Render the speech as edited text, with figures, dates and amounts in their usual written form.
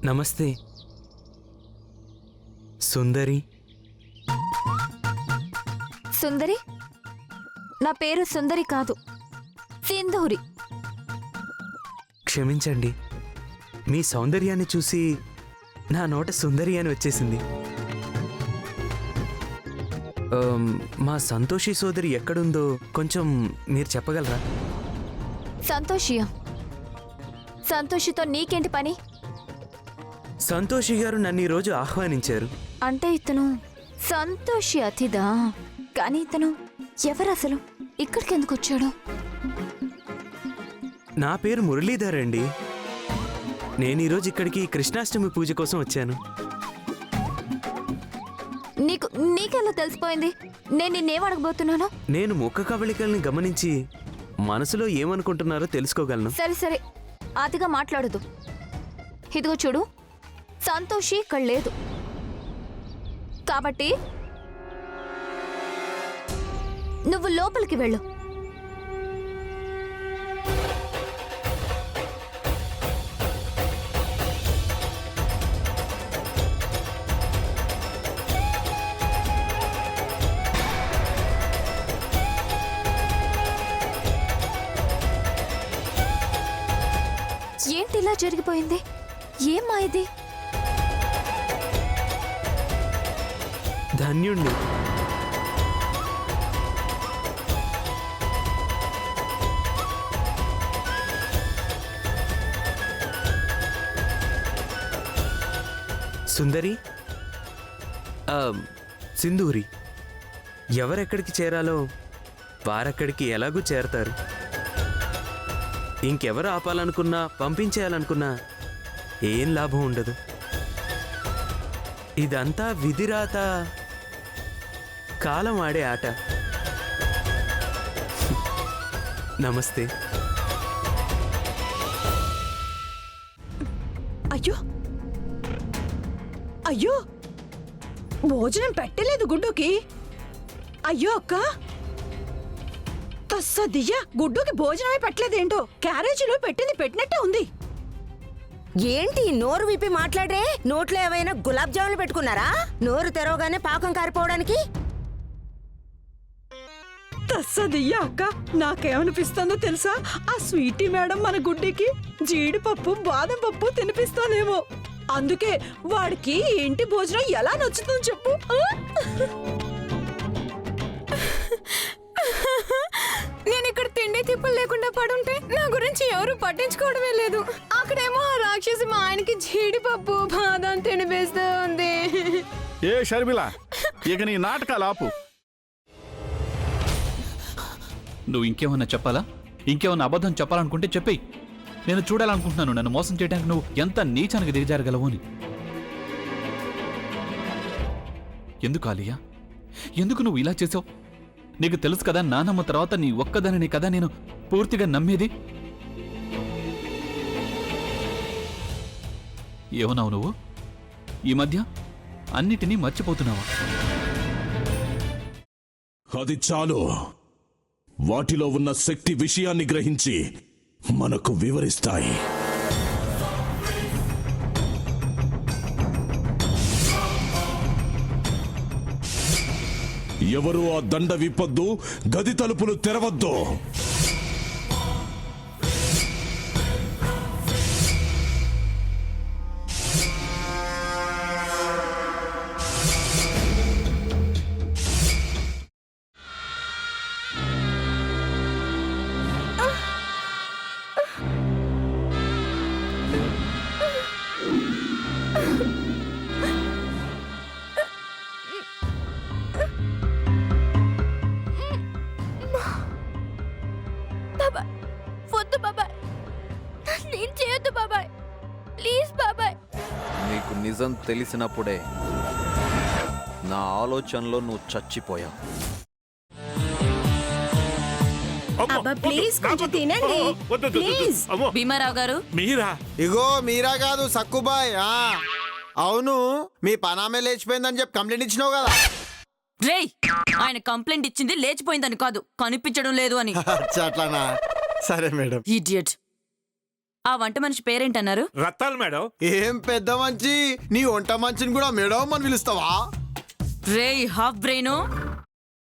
నమస్తే సుందరి. సుందరి? నా పేరు సుందరి కాదు, సింధూరి. క్షమించండి, మీ సౌందర్యాన్ని చూసి నా నోట సుందరి అని వచ్చేసింది. మా సంతోషి సోదరి ఎక్కడుందో కొంచెం మీరు చెప్పగలరా? సంతోషియా? సంతోషితో నీకేంటి పని? సంతోషి గారు నన్ను ఈరోజు ఆహ్వానించారు. అంటే ఇతను సంతోషి అతిథా? కానీ ఇతను ఎవరసలు? ఇక్కడికి ఎందుకు వచ్చాడు? నా పేరు మురళీధర్ అండి. నేను ఈరోజు ఇక్కడికి కృష్ణాష్టమి పూజ కోసం వచ్చాను. నీకెలా తెలిసిపోయింది నేను నిన్నేం అడగబోతున్నానో? నేను ముఖ కవళికల్ని గమనించి మనసులో ఏమనుకుంటున్నారో తెలుసుకోగలను. సరే సరే, అతిగా మాట్లాడదు. ఇదిగో చూడు, సంతోషి ఇక్కడ లేదు కాబట్టి నువ్వు లోపలికి వెళ్ళు. ఏంటి ఇలా జరిగిపోయింది? ఏమ్మా ఇది? ధన్యుణ్ణి. సుందరి, సింధూరి, ఎవరెక్కడికి చేరాలో వారెక్కడికి ఎలాగూ చేరతారు. ఇంకెవరు ఆపాలనుకున్నా పంపించేయాలనుకున్నా ఏం లాభం ఉండదు. ఇదంతా విధిరాత, కాలం ఆడే ఆట. నమస్తే. అయ్యో అయ్యో, భోజనం పెట్టలేదు గుడ్డుకి. అయ్యో అక్క, తస్సదియ్యా, గుడ్డుకి భోజనమే పెట్టలేదేంటో. క్యారేజీలో పెట్టింది పెట్టినట్టే ఉంది. ఏంటి నోరు విప్పి మాట్లాడే? నోట్లో ఏమైనా గులాబ్ జాములు పెట్టుకున్నారా? నోరు తెరవగానే పాకం కారిపోవడానికి. తస్సదియ్యా అక్క, నాకేమనిపిస్తుందో తెలుసా? ఆ స్వీటీ మేడం మన గుడ్డికి జీడిపప్పు బాదం పప్పు తినిపిస్తానేమో. అందుకే వాడికి ఇంటి భోజనం ఎలా నచ్చుతుందో చెప్పు. నేను ఇక్కడ తిండి తిప్పులు లేకుండా పడుంటే నా గురించి ఎవరు పట్టించుకోవడమే లేదు. అక్కడేమో ఆ రాక్షసి మా ఆయనకి జీడిపప్పు బాదం తినిపిస్తూ ఉంది. ఏ షర్మిల, ఇక నీ నాటకాలు ఆపు. నువ్వు ఇంకేమన్నా చెప్పాలా? ఇంకేమన్నా అబద్ధం చెప్పాలనుకుంటే చెప్పేయి. నేను చూడాలనుకుంటున్నాను నన్ను మోసం చేయడానికి నువ్వు ఎంత నీచానికి దిగజారగలవు అని. ఎందుకు ఆలియా, ఎందుకు నువ్వు ఇలా చేసావు? నీకు తెలుసు కదా, నానమ్మ తర్వాత నీ ఒక్కదానిని కదా నేను పూర్తిగా నమ్మేది. ఏమన్నావు నువ్వు? ఈ మధ్య అన్నిటినీ మర్చిపోతున్నావా? అది చాలు. వాటిలో ఉన్న శక్తి విషయాన్ని గ్రహించి మనకు వివరిస్తాయి. ఎవరు ఆ దండ విప్పొద్దు, గది తలుపులు తెరవద్దు. వద్దు బాబాయ్, నేను చేయొద్దు బాబాయ్, ప్లీజ్ బాబాయ్. నీకు నిజం తెలిసినప్పుడే నా ఆలోచనలో నువ్వు చచ్చిపోయావు. ప్లీజ్ కొంచెం తినండి ప్లీజ్. భీమారావు గారు, మీరా? ఇగో మీరా కాదు, సక్కుబాయ్. అవును, మీ పనామే లేచిపోయిందని చెప్పి కంప్లైంట్ ఇచ్చినావు కదా. రేయ్, ఆయన కంప్లైంట్ ఇచ్చింది లేచిపోయిందని కాదు, కనిపించడం లేదు అని. అట్లానా? సరే మేడం. ఇడియట్. ఆ వంట మనిషి పేరేంటన్నారు? రత్తాలు మేడం. ఏం పెద్ద మంచి నీ వంట మంచిని కూడా మేడం అని పిలుస్తావా? రేయ్ హాఫ్ బ్రెయిన్,